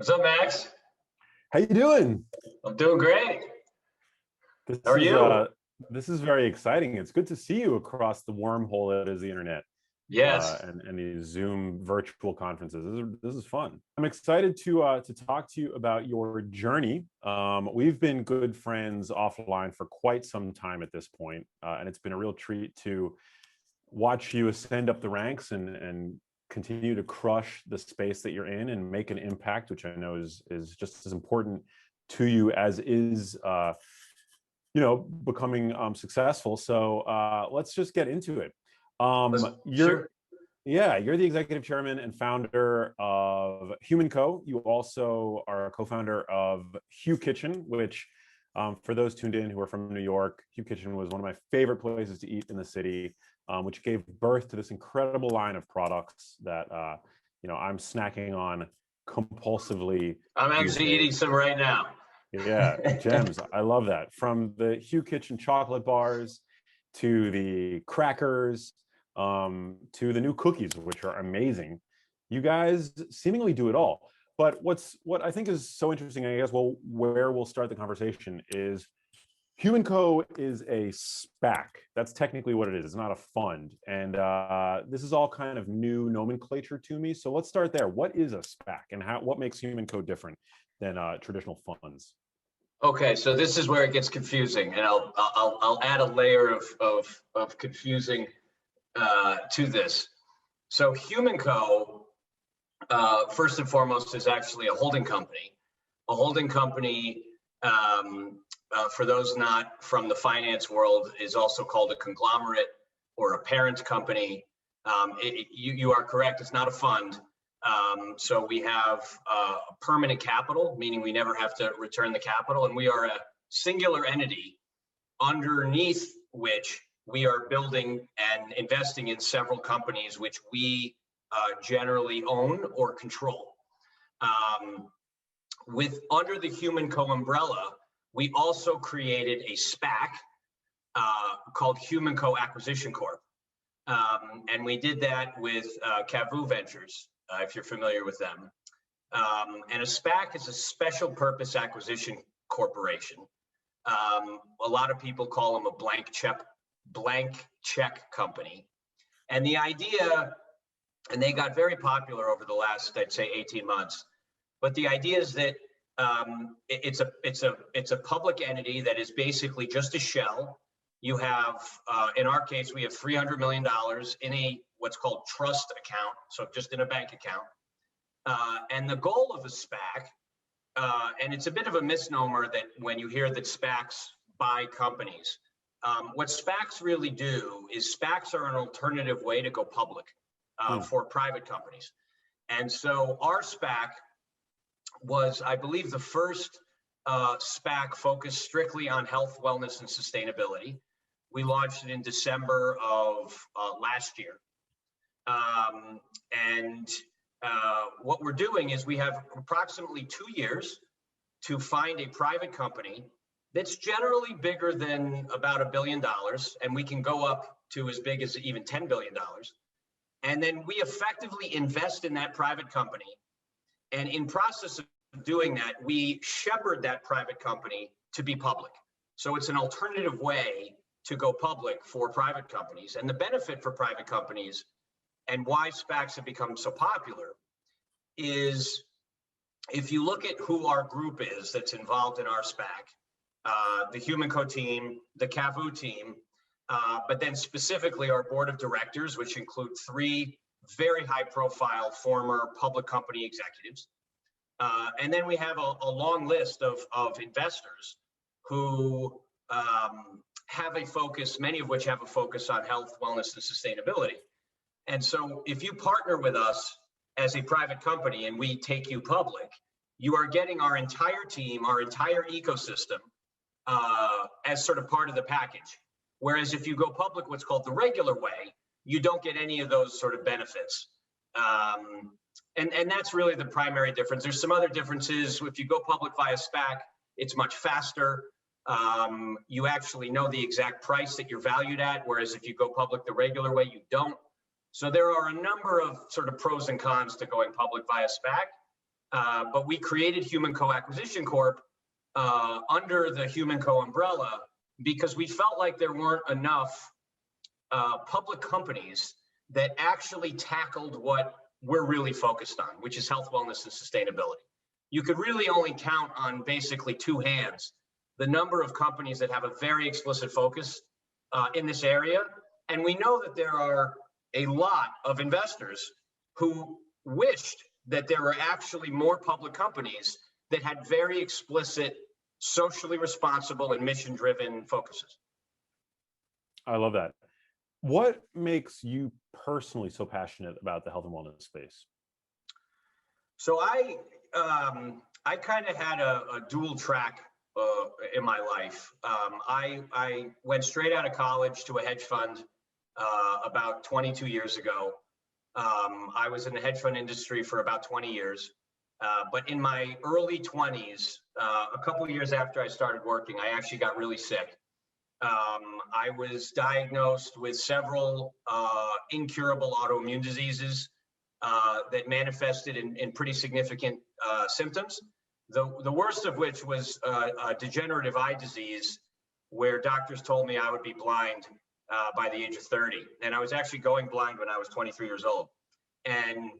What's up, Max? How you doing? I'm doing great. This How are is you? this is very exciting. It's good to see you across the wormhole that is the internet, Yes. and these Zoom virtual conferences. This is fun. I'm excited to talk to you about your journey. We've been good friends offline for quite some time at this point, and it's been a real treat to watch you ascend up the ranks and continue to crush the space that you're in and make an impact, which I know is just as important to you as is becoming successful. So let's just get into it. Sure. You're the executive chairman and founder of HumanCo. You also are a co-founder of Hugh Kitchen, which for those tuned in who are from New York, Hugh Kitchen was one of my favorite places to eat in the city, which gave birth to this incredible line of products that I'm snacking on compulsively I'm these actually eating days. some right now. Yeah, gems. I love that. From the Hugh Kitchen chocolate bars to the crackers, to the new cookies, which are amazing. You guys seemingly do it all. But what I think is so interesting, I guess, where we'll start the conversation is HumanCo is a SPAC. That's technically what it is. It's not a fund. And this is all kind of new nomenclature to me. So let's start there. What is a SPAC and what makes HumanCo different than traditional funds? Okay, so this is where it gets confusing, and I'll add a layer of confusing to this. So HumanCo, first and foremost, is actually a holding company. A holding company, for those not from the finance world, is also called a conglomerate or a parent company. You are correct, it's not a fund. So we have permanent capital, meaning we never have to return the capital, and we are a singular entity underneath which we are building and investing in several companies which we generally own or control. Under the HumanCo umbrella, we also created a SPAC called HumanCo Acquisition Corp. And we did that with Cavu Ventures, if you're familiar with them. And a SPAC is a special purpose acquisition corporation. A lot of people call them a blank check company. And the idea, and they got very popular over the last, I'd say, 18 months. But the idea is that it's a public entity that is basically just a shell. You have, in our case, we have $300 million in what's called trust account, so just in a bank account. And the goal of a SPAC, and it's a bit of a misnomer that when you hear that SPACs buy companies, what SPACs really do is SPACs are an alternative way to go public for private companies. And so our SPAC was, I believe, the first SPAC focused strictly on health, wellness, and sustainability. We launched it in December of last year. What we're doing is we have approximately 2 years to find a private company that's generally bigger than about $1 billion, and we can go up to as big as even $10 billion. And then we effectively invest in that private company. And in process of doing that, we shepherd that private company to be public. So it's an alternative way to go public for private companies. And the benefit for private companies and why SPACs have become so popular is if you look at who our group is that's involved in our SPAC, the HumanCo team, the Cavu team, but then specifically our board of directors, which include 3 very high profile former public company executives. And then we have a long list of investors who have a focus, many of which have a focus on health, wellness, and sustainability. And so if you partner with us as a private company and we take you public, you are getting our entire team, our entire ecosystem as sort of part of the package. Whereas if you go public, what's called the regular way, you don't get any of those sort of benefits. And that's really the primary difference. There's some other differences. If you go public via SPAC, it's much faster. You actually know the exact price that you're valued at, whereas if you go public the regular way, you don't. So there are a number of sort of pros and cons to going public via SPAC. But we created HumanCo Acquisition Corp under the HumanCo umbrella because we felt like there weren't enough public companies that actually tackled what we're really focused on, which is health, wellness, and sustainability. You could really only count on basically two hands the number of companies that have a very explicit focus in this area. And we know that there are a lot of investors who wished that there were actually more public companies that had very explicit, socially responsible and mission-driven focuses. I love that. What makes you personally so passionate about the health and wellness space? So I kind of had a dual track in my life. I went straight out of college to a hedge fund about 22 years ago. I was in the hedge fund industry for about 20 years. But in my early 20s, a couple of years after I started working, I actually got really sick. I was diagnosed with several incurable autoimmune diseases that manifested in pretty significant symptoms. The worst of which was a degenerative eye disease where doctors told me I would be blind by the age of 30. And I was actually going blind when I was 23 years old. And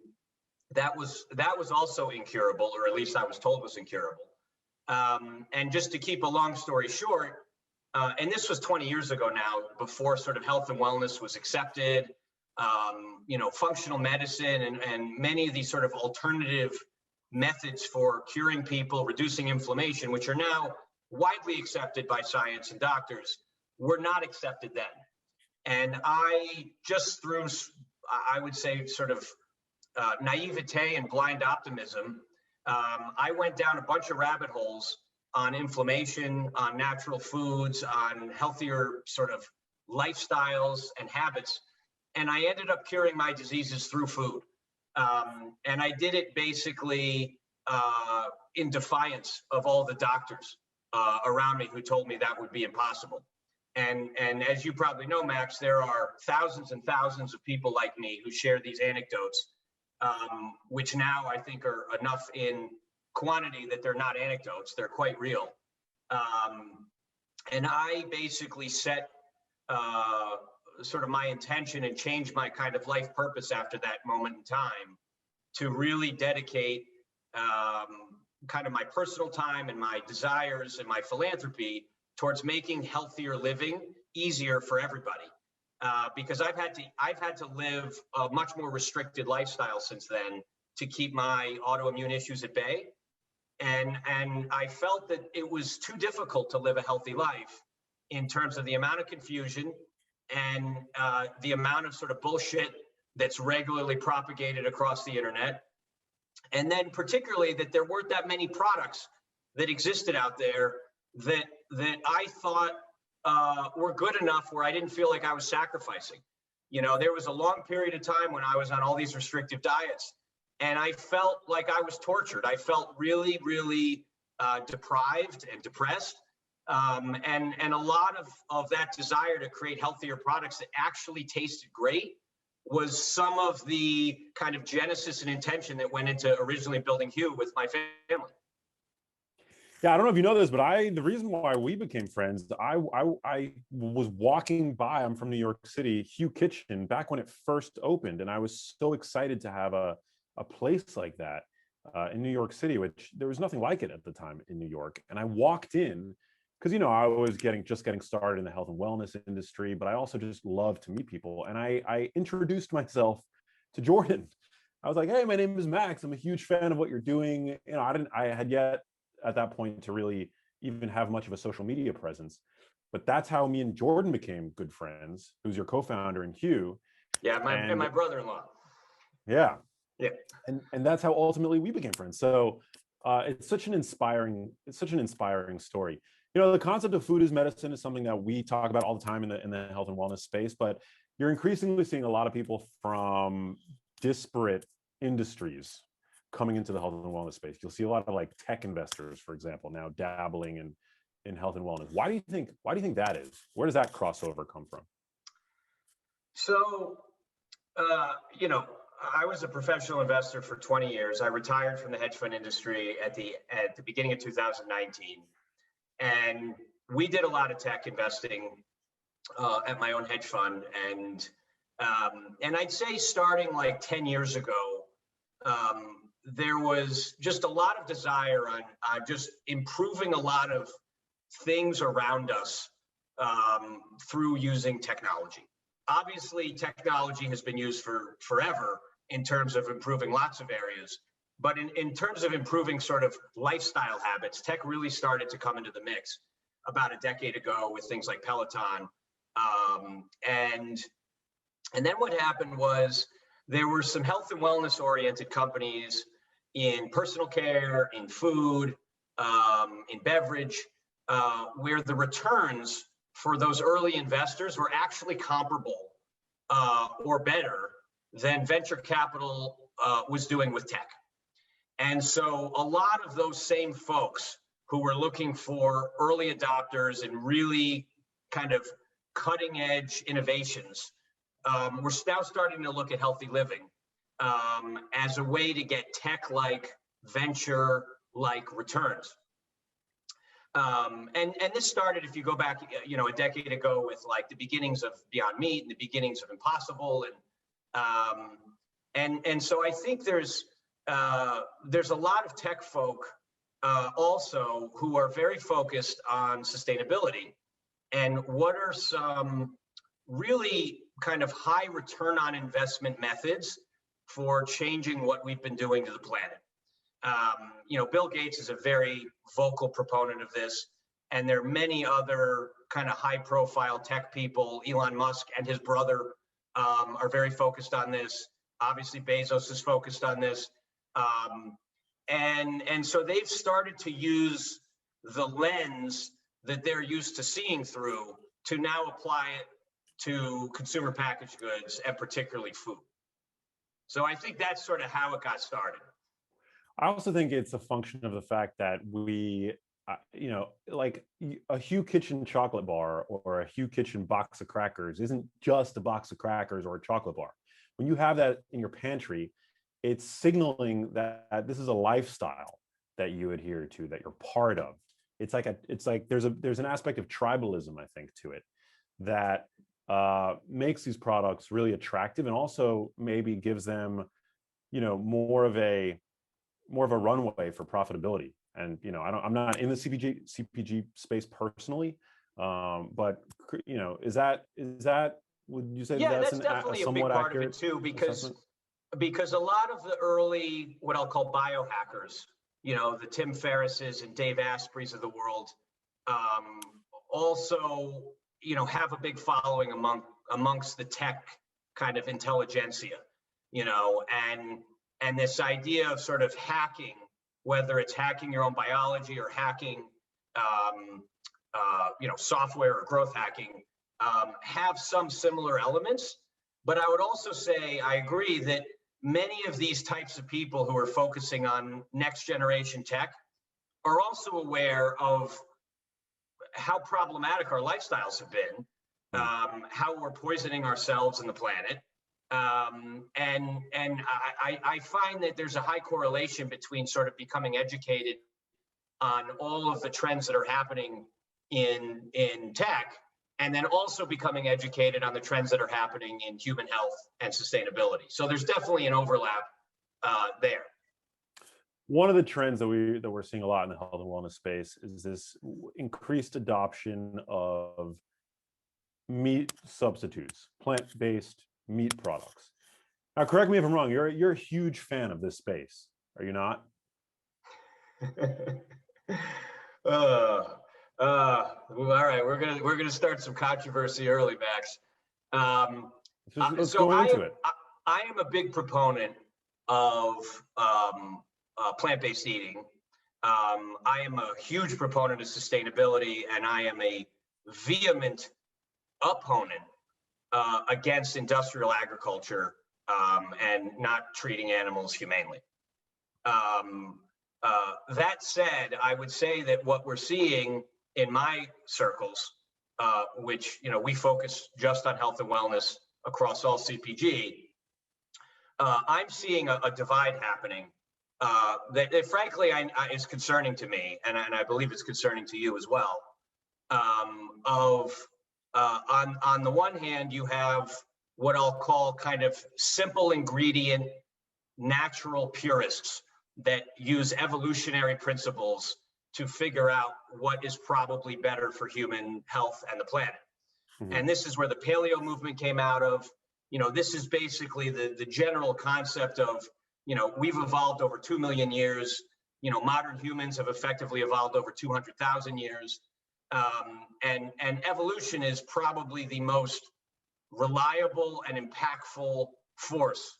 that was also incurable, or at least I was told was incurable. And just to keep a long story short, and this was 20 years ago now, before sort of health and wellness was accepted, functional medicine and many of these sort of alternative methods for curing people, reducing inflammation, which are now widely accepted by science and doctors, were not accepted then. And I just through, I would say, sort of naivete and blind optimism, I went down a bunch of rabbit holes on inflammation, on natural foods, on healthier sort of lifestyles and habits. And I ended up curing my diseases through food. And I did it basically in defiance of all the doctors around me who told me that would be impossible. And as you probably know, Max, there are thousands and thousands of people like me who share these anecdotes, which now I think are enough in quantity that they're not anecdotes, they're quite real. And I basically set sort of my intention and changed my kind of life purpose after that moment in time to really dedicate kind of my personal time and my desires and my philanthropy towards making healthier living easier for everybody. Because I've had to live a much more restricted lifestyle since then to keep my autoimmune issues at bay. And I felt that it was too difficult to live a healthy life in terms of the amount of confusion and the amount of sort of bullshit that's regularly propagated across the internet. And then particularly that there weren't that many products that existed out there that I thought were good enough where I didn't feel like I was sacrificing. There was a long period of time when I was on all these restrictive diets and I felt like I was tortured. I felt really, really deprived and depressed. And a lot of that desire to create healthier products that actually tasted great was some of the kind of genesis and intention that went into originally building Hue with my family. Yeah, I don't know if you know this, but the reason why we became friends, I was walking by, I'm from New York City, Hue Kitchen, back when it first opened. And I was so excited to have a place like that in New York City, which there was nothing like it at the time in New York. And I walked in because, I was just getting started in the health and wellness industry, but I also just love to meet people. And I introduced myself to Jordan. I was like, hey, my name is Max. I'm a huge fan of what you're doing. I had yet at that point to really even have much of a social media presence. But that's how me and Jordan became good friends, who's your co-founder in Hue. Yeah, and my brother-in-law. Yeah. Yeah. And that's how ultimately we became friends. So it's such an inspiring story. The concept of food as medicine is something that we talk about all the time in the health and wellness space, but you're increasingly seeing a lot of people from disparate industries coming into the health and wellness space. You'll see a lot of like tech investors, for example, now dabbling in health and wellness. Why do you think that is? Where does that crossover come from? So, I was a professional investor for 20 years. I retired from the hedge fund industry at the beginning of 2019, and we did a lot of tech investing at my own hedge fund, and I'd say starting like 10 years ago, there was just a lot of desire on just improving a lot of things around us through using technology. Obviously, technology has been used for forever in terms of improving lots of areas. But in terms of improving sort of lifestyle habits, tech really started to come into the mix about a decade ago with things like Peloton. And then what happened was there were some health and wellness oriented companies in personal care, in food, in beverage, where the returns for those early investors were actually comparable or better than venture capital was doing with tech. And so a lot of those same folks who were looking for early adopters and really kind of cutting edge innovations, we're now starting to look at healthy living as a way to get tech-like, venture-like returns. And this started, if you go back, a decade ago with like the beginnings of Beyond Meat and the beginnings of Impossible, and so I think there's a lot of tech folk also who are very focused on sustainability and what are some really kind of high return on investment methods for changing what we've been doing to the planet. Bill Gates is a very vocal proponent of this, and there are many other kind of high profile tech people. Elon Musk and his brother are very focused on this. Obviously, Bezos is focused on this. And so they've started to use the lens that they're used to seeing through to now apply it to consumer packaged goods and particularly food. So I think that's sort of how it got started. I also think it's a function of the fact that we, like a Hugh Kitchen chocolate bar or a Hugh Kitchen box of crackers isn't just a box of crackers or a chocolate bar. When you have that in your pantry, it's signaling that this is a lifestyle that you adhere to, that you're part of. It's like there's an aspect of tribalism, I think, to it that makes these products really attractive, and also maybe gives them, more of a runway for profitability. And I'm not in the CPG space personally, but is that would you say that's definitely a big part of it too, because a lot of the early, what I'll call biohackers, the Tim Ferrisses and Dave Asprey's of the world, also have a big following amongst the tech kind of intelligentsia, and this idea of sort of hacking, whether it's hacking your own biology or hacking, software or growth hacking, have some similar elements. But I would also say, I agree that many of these types of people who are focusing on next generation tech are also aware of how problematic our lifestyles have been, how we're poisoning ourselves and the planet. And I find that there's a high correlation between sort of becoming educated on all of the trends that are happening in tech, and then also becoming educated on the trends that are happening in human health and sustainability. So there's definitely an overlap there. One of the trends that we're seeing a lot in the health and wellness space is this increased adoption of meat substitutes, plant-based meat products. Now, correct me if I'm wrong. You're a huge fan of this space, are you not? All right, we're gonna start some controversy early, Max. Let's go into it. I am a big proponent of plant-based eating. I am a huge proponent of sustainability, and I am a vehement opponent against industrial agriculture and not treating animals humanely. That said, I would say that what we're seeing in my circles, which we focus just on health and wellness across all CPG, I'm seeing a divide happening that frankly is concerning to me, and I believe it's concerning to you as well. On the one hand, you have what I'll call kind of simple ingredient, natural purists that use evolutionary principles to figure out what is probably better for human health and the planet. Mm-hmm. And this is where the paleo movement came out of. This is basically the general concept of, we've evolved over 2 million years. Modern humans have effectively evolved over 200,000 years. And evolution is probably the most reliable and impactful force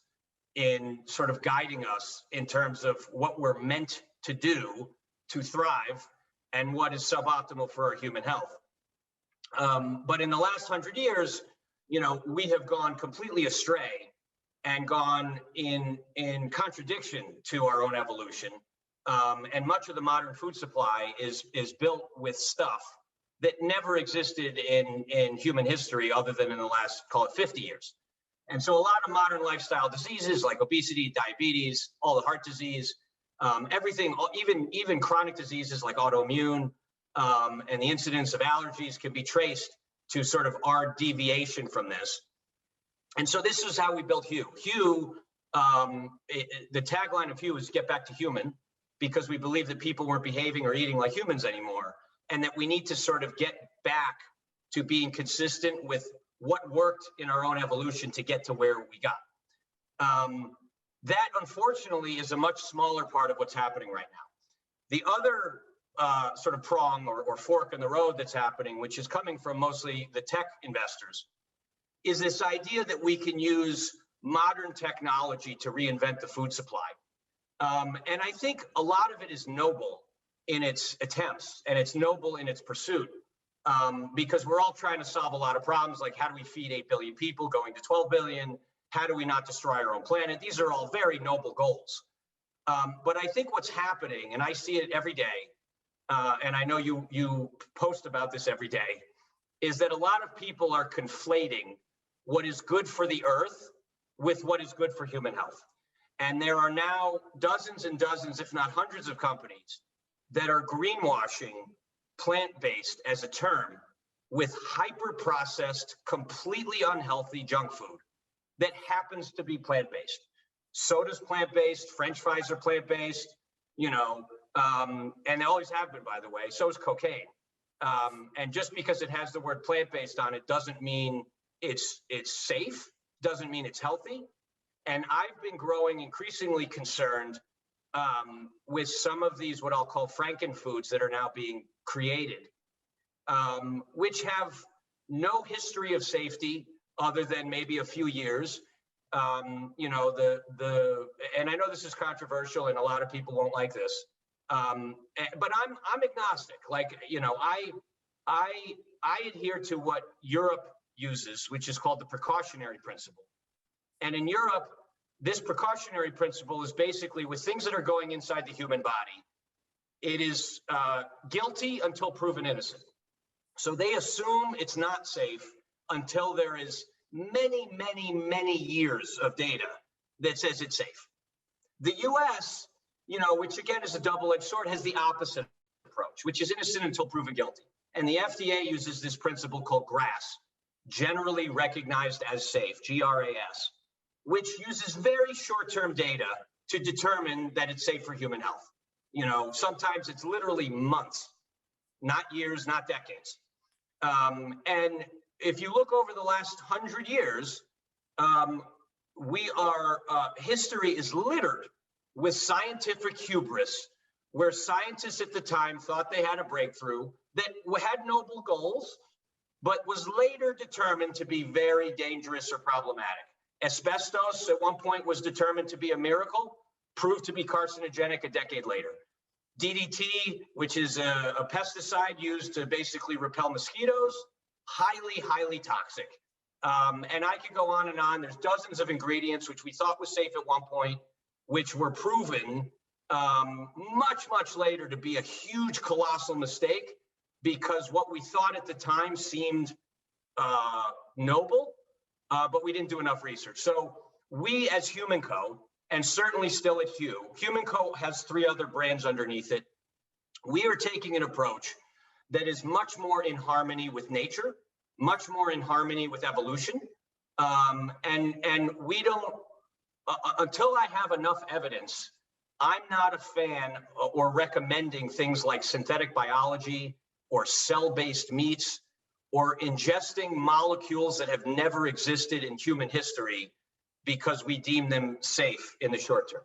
in sort of guiding us in terms of what we're meant to do to thrive and what is suboptimal for our human health. But in the last 100 years, we have gone completely astray and gone in contradiction to our own evolution. And much of the modern food supply is built with stuff that never existed in human history other than in the last, call it 50 years. And so a lot of modern lifestyle diseases like obesity, diabetes, all the heart disease, everything, even chronic diseases like autoimmune, and the incidence of allergies can be traced to sort of our deviation from this. And so this is how we built Hu. Hu, the tagline of Hu is get back to human, because we believe that people weren't behaving or eating like humans anymore, and that we need to sort of get back to being consistent with what worked in our own evolution to get to where we got. That, unfortunately, is a much smaller part of what's happening right now. The other sort of prong or fork in the road that's happening, which is coming from mostly the tech investors, is this idea that we can use modern technology to reinvent the food supply. And I think a lot of it is noble in its attempts, and it's noble in its pursuit, because we're all trying to solve a lot of problems, like how do we feed 8 billion people going to 12 billion? How do we not destroy our own planet? These are all very noble goals. But I think what's happening, and I see it every day, and I know you post about this every day, is that a lot of people are conflating what is good for the earth with what is good for human health. And there are now dozens and dozens, if not hundreds of companies that are greenwashing plant-based as a term with hyper-processed, completely unhealthy junk food that happens to be plant-based. Soda's plant-based, French fries are plant-based, and they always have been, by the way. So is cocaine. And just because it has the word plant-based on it doesn't mean it's safe, doesn't mean it's healthy. And I've been growing increasingly concerned with some of these, what I'll call frankenfoods that are now being created, which have no history of safety other than maybe a few years. And I know this is controversial and a lot of people won't like this, but I'm agnostic. Like, I adhere to what Europe uses, which is called the precautionary principle. And in Europe, this precautionary principle is basically with things that are going inside the human body, it is guilty until proven innocent. So they assume it's not safe until there is many, many, many years of data that says it's safe. The US, which again is a double-edged sword, has the opposite approach, which is innocent until proven guilty. And the FDA uses this principle called GRAS, generally recognized as safe, GRAS, which uses very short-term data to determine that it's safe for human health. Sometimes it's literally months, not years, not decades. And if you look over the last 100 years, history is littered with scientific hubris, where scientists at the time thought they had a breakthrough that had noble goals, but was later determined to be very dangerous or problematic. Asbestos at one point was determined to be a miracle, proved to be carcinogenic a decade later. DDT, which is a pesticide used to basically repel mosquitoes, highly, highly toxic. And I could go on and on. There's dozens of ingredients which we thought was safe at one point, which were proven much, much later to be a huge, colossal mistake, because what we thought at the time seemed noble, but we didn't do enough research. So we as HumanCo, and certainly still at HumanCo has 3 other brands underneath it. We are taking an approach that is much more in harmony with nature, much more in harmony with evolution. And we don't, until I have enough evidence, I'm not a fan or recommending things like synthetic biology or cell-based meats or ingesting molecules that have never existed in human history because we deem them safe in the short term.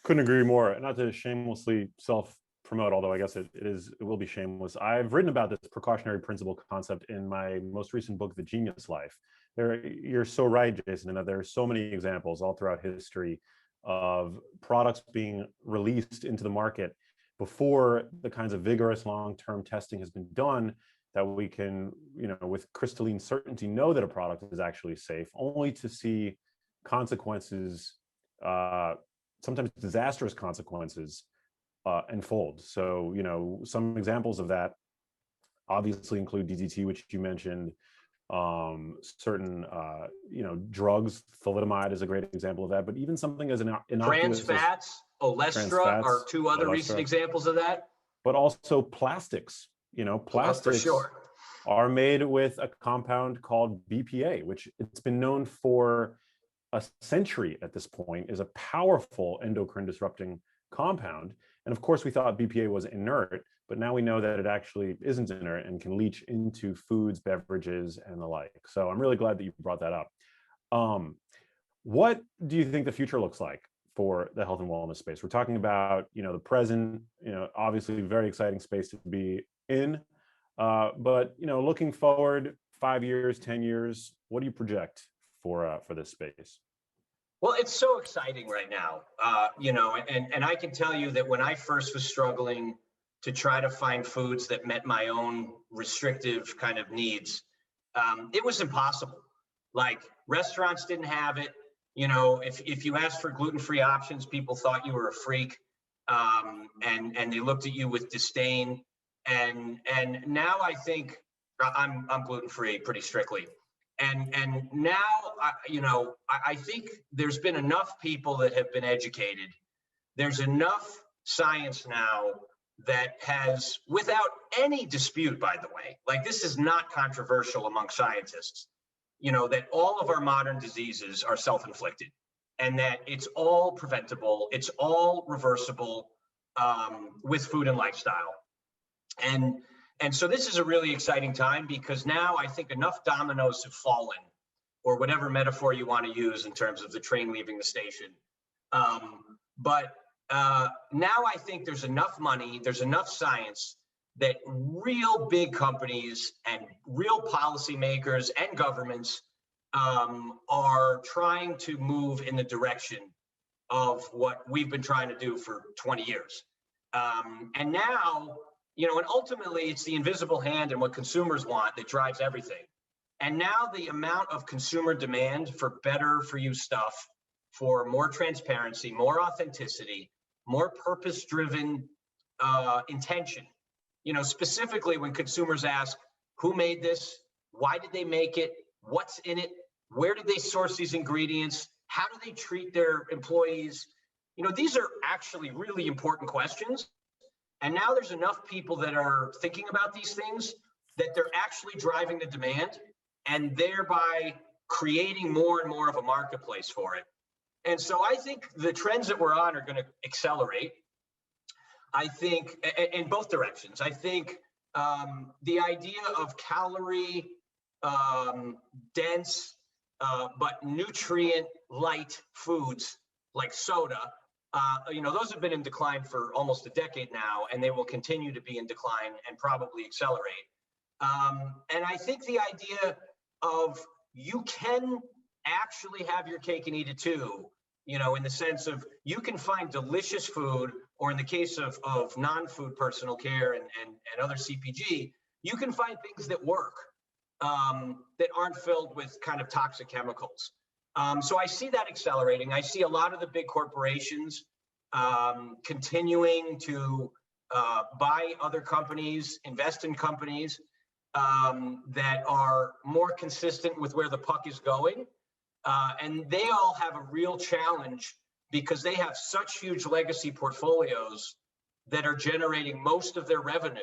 Couldn't agree more. Not to shamelessly self-promote, although I guess it will be shameless. I've written about this precautionary principle concept in my most recent book, The Genius Life. You're so right, Jason, in that there are so many examples all throughout history of products being released into the market before the kinds of vigorous long-term testing has been done, that we can, with crystalline certainty know that a product is actually safe, only to see consequences, sometimes disastrous consequences, unfold. So, some examples of that obviously include DDT, which you mentioned, certain, drugs. Thalidomide is a great example of that, but even something as innocuous trans fats, Olestra are 2 other recent examples of that. But also plastics. Plastics for sure are made with a compound called BPA, which it's been known for a century at this point is a powerful endocrine disrupting compound. And of course, we thought BPA was inert, but now we know that it actually isn't inert and can leach into foods, beverages, and the like. So I'm really glad that you brought that up. What do you think the future looks like for the health and wellness space? We're talking about, the present, obviously very exciting space to be in, but, looking forward 5 years, 10 years, what do you project for this space? Well, it's so exciting right now, and I can tell you that when I first was struggling to try to find foods that met my own restrictive kind of needs, it was impossible. Like, restaurants didn't have it. If you asked for gluten-free options, people thought you were a freak, and they looked at you with disdain. And now I think I'm gluten-free pretty strictly. And now, I think there's been enough people that have been educated. There's enough science now that has, without any dispute, by the way, like, this is not controversial among scientists, that all of our modern diseases are self-inflicted and that it's all preventable. It's all reversible with food and lifestyle. And so this is a really exciting time because now I think enough dominoes have fallen, or whatever metaphor you want to use in terms of the train leaving the station. But now I think there's enough money, there's enough science that real big companies and real policymakers and governments are trying to move in the direction of what we've been trying to do for 20 years. And now, and ultimately it's the invisible hand and what consumers want that drives everything. And now the amount of consumer demand for better for you stuff, for more transparency, more authenticity, more purpose-driven intention. Specifically when consumers ask, who made this? Why did they make it? What's in it? Where did they source these ingredients? How do they treat their employees? These are actually really important questions. And now there's enough people that are thinking about these things that they're actually driving the demand and thereby creating more and more of a marketplace for it. And so I think the trends that we're on are going to accelerate. I think in both directions. I think the idea of calorie dense but nutrient light foods like soda, those have been in decline for almost a decade now, and they will continue to be in decline and probably accelerate. And I think the idea of you can actually have your cake and eat it too, in the sense of you can find delicious food, or in the case of non-food personal care and other CPG, you can find things that work, that aren't filled with kind of toxic chemicals. So I see that accelerating. I see a lot of the big corporations continuing to buy other companies, invest in companies that are more consistent with where the puck is going. And they all have a real challenge because they have such huge legacy portfolios that are generating most of their revenue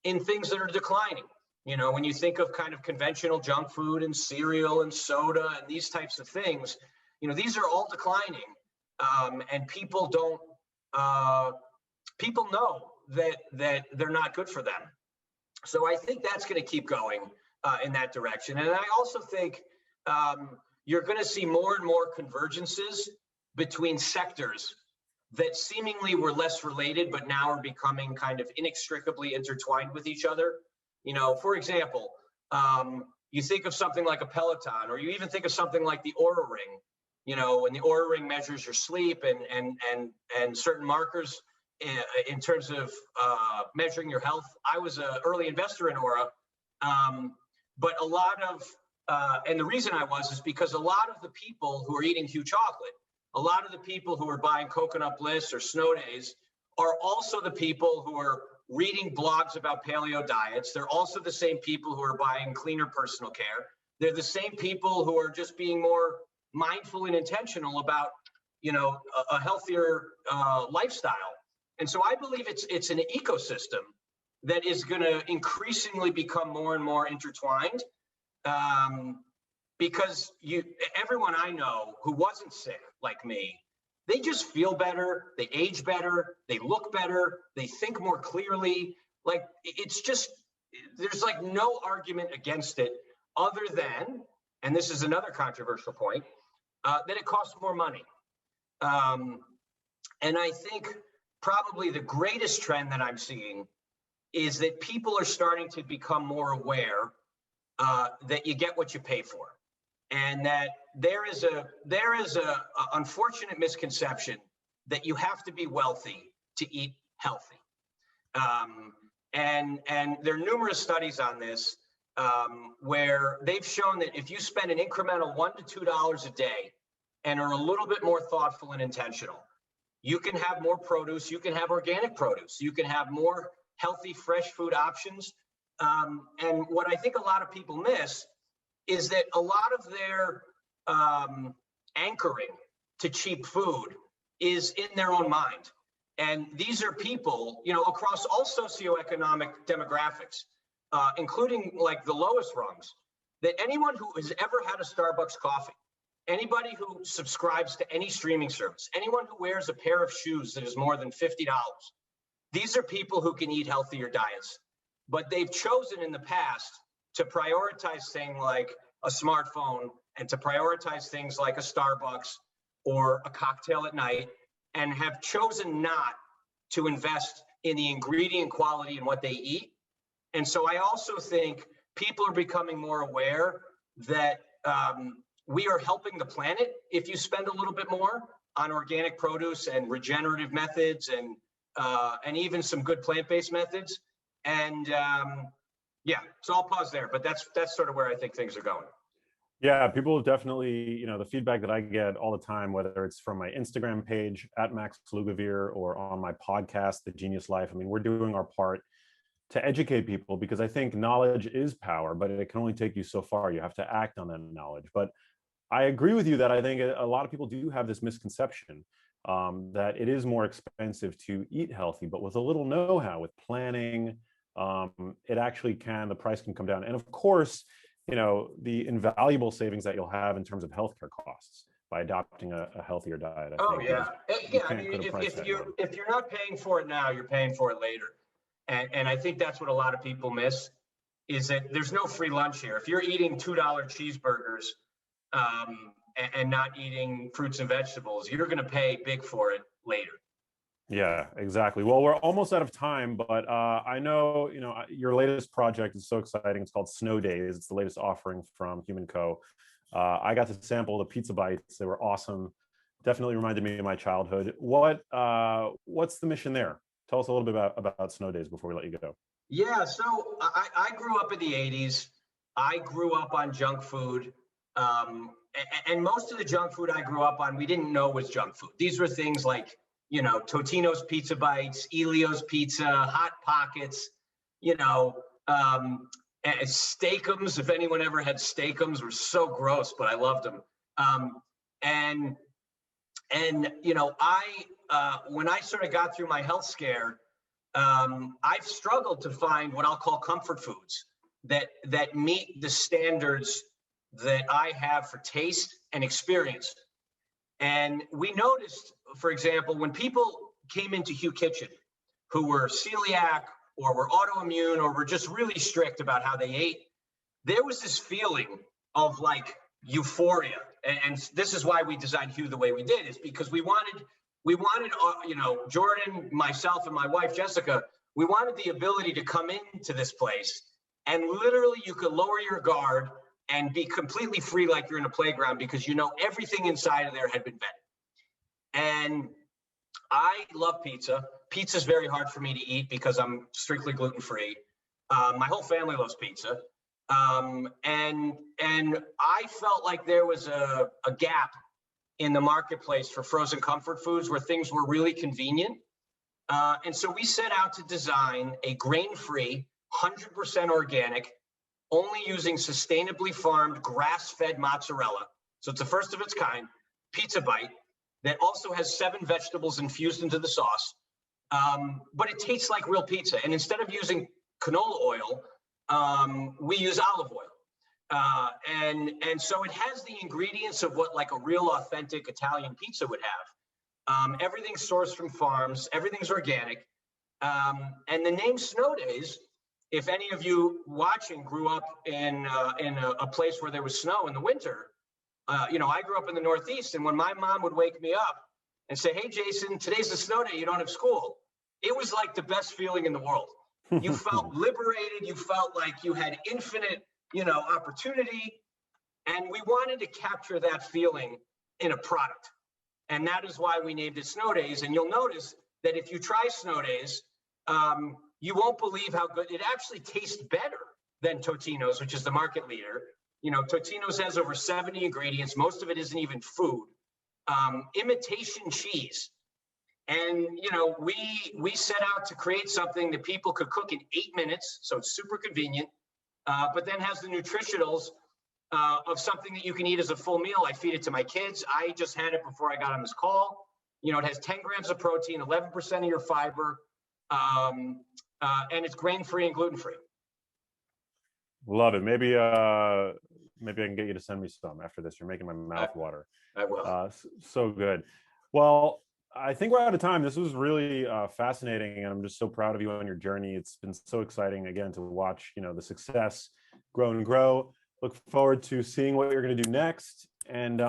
in things that are declining. You know, when you think of kind of conventional junk food and cereal and soda and these types of things, you know, these are all declining. And people don't, people know that they're not good for them. So I think that's going to keep going in that direction. And I also think you're going to see more and more convergences between sectors that seemingly were less related, but now are becoming kind of inextricably intertwined with each other. You know, for example, you think of something like a Peloton, or you even think of something like the Oura Ring. You know, when the Oura Ring measures your sleep and certain markers in terms of measuring your health. I was an early investor in Oura, but a lot of, and the reason I was is because a lot of the people who are eating Q chocolate, a lot of the people who are buying Coconut Bliss or Snow Days are also the people who are reading blogs about paleo diets. They're also the same people who are buying cleaner personal care. They're the same people who are just being more mindful and intentional about, you know, a healthier lifestyle. And so I believe it's an ecosystem that is going to increasingly become more and more intertwined, because everyone I know who wasn't sick like me, they just feel better, they age better, they look better, they think more clearly. Like, it's just, there's like no argument against it other than, and this is another controversial point, that it costs more money. And I think probably the greatest trend that I'm seeing is that people are starting to become more aware that you get what you pay for, and that there is a unfortunate misconception that you have to be wealthy to eat healthy. And there are numerous studies on this where they've shown that if you spend an incremental $1 to $2 a day and are a little bit more thoughtful and intentional, you can have more produce, you can have organic produce, you can have more healthy, fresh food options. And what I think a lot of people miss is that a lot of their anchoring to cheap food is in their own mind. And these are people, you know, across all socioeconomic demographics, including like the lowest rungs, that anyone who has ever had a Starbucks coffee, anybody who subscribes to any streaming service, anyone who wears a pair of shoes that is more than $50, these are people who can eat healthier diets. But they've chosen in the past to prioritize things like a smartphone and to prioritize things like a Starbucks or a cocktail at night, and have chosen not to invest in the ingredient quality in what they eat. And so I also think people are becoming more aware that we are helping the planet if you spend a little bit more on organic produce and regenerative methods and even some good plant-based methods. And yeah, so I'll pause there, but that's sort of where I think things are going. Yeah, people definitely, you know, the feedback that I get all the time, whether it's from my Instagram page at Max Lugavere or on my podcast, The Genius Life. I mean, we're doing our part to educate people, because I think knowledge is power, but it can only take you so far. You have to act on that knowledge. But I agree with you that I think a lot of people do have this misconception that it is more expensive to eat healthy, but with a little know-how, with planning, it actually can, the price can come down. And of course, you know, the invaluable savings that you'll have in terms of healthcare costs by adopting a healthier diet. I mean, if you're not paying for it now, you're paying for it later. And I think that's what a lot of people miss, is that there's no free lunch here. If you're eating $2 cheeseburgers and not eating fruits and vegetables, you're going to pay big for it later. Yeah, exactly. Well, we're almost out of time, but I know, you know, your latest project is so exciting. It's called Snow Days. It's the latest offering from HumanCo. I got to sample the pizza bites. They were awesome. Definitely reminded me of my childhood. What's the mission there? Tell us a little bit about Snow Days before we let you go. Yeah, so I grew up in the 80s. I grew up on junk food. And most of the junk food I grew up on, we didn't know was junk food. These were things like, you know, Totino's Pizza Bites, Elio's Pizza, Hot Pockets, you know, Steakums. If anyone ever had Steakums, were so gross, but I loved them. And you know, when I sort of got through my health scare, I've struggled to find what I'll call comfort foods that meet the standards that I have for taste and experience. And we noticed, for example, when people came into Hugh Kitchen who were celiac or were autoimmune or were just really strict about how they ate, there was this feeling of like euphoria. And this is why we designed Hugh the way we did, is because we wanted, you know, Jordan, myself, and my wife, Jessica, we wanted the ability to come into this place and literally you could lower your guard and be completely free like you're in a playground because you know everything inside of there had been vetted. And I love pizza. Pizza is very hard for me to eat because I'm strictly gluten-free. My whole family loves pizza. And I felt like there was a gap in the marketplace for frozen comfort foods where things were really convenient. And so we set out to design a grain-free, 100% organic, only using sustainably farmed grass-fed mozzarella. So it's the first of its kind pizza bite that also has 7 vegetables infused into the sauce. But it tastes like real pizza. And instead of using canola oil, we use olive oil. And so it has the ingredients of what like a real authentic Italian pizza would have. Everything's sourced from farms, everything's organic. And the name Snow Days, if any of you watching grew up in a place where there was snow in the winter, you know, I grew up in the Northeast, and when my mom would wake me up and say, "Hey, Jason, today's a snow day, you don't have school," it was like the best feeling in the world. You felt liberated. You felt like you had infinite, you know, opportunity. And we wanted to capture that feeling in a product. And that is why we named it Snow Days. And you'll notice that if you try Snow Days, you won't believe how good it actually tastes better than Totino's, which is the market leader. You know, Totino's has over 70 ingredients. Most of it isn't even food. Imitation cheese. And, you know, we set out to create something that people could cook in 8 minutes. So it's super convenient, but then has the nutritionals of something that you can eat as a full meal. I feed it to my kids. I just had it before I got on this call. You know, it has 10 grams of protein, 11% of your fiber, and it's grain-free and gluten-free. Love it. Maybe I can get you to send me some after this. You're making my mouth water. I will. So good. Well, I think we're out of time. This was really fascinating, and I'm just so proud of you on your journey. It's been so exciting, again, to watch, you know, the success grow and grow. Look forward to seeing what you're going to do next. And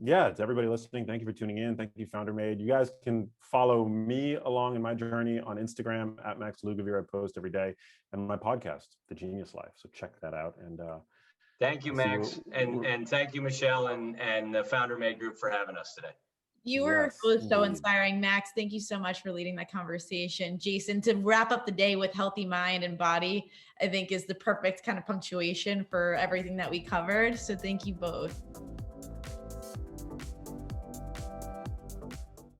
yeah, to everybody listening, thank you for tuning in. Thank you, Founder Made. You guys can follow me along in my journey on Instagram at Max Lugavere. I post every day, and my podcast, The Genius Life. So check that out. And thank you, Max, and thank you, Michelle, and the Founder Made group for having us today. You were both so inspiring, Max. Thank you so much for leading that conversation. Jason, to wrap up the day with healthy mind and body, I think is the perfect kind of punctuation for everything that we covered. So thank you both.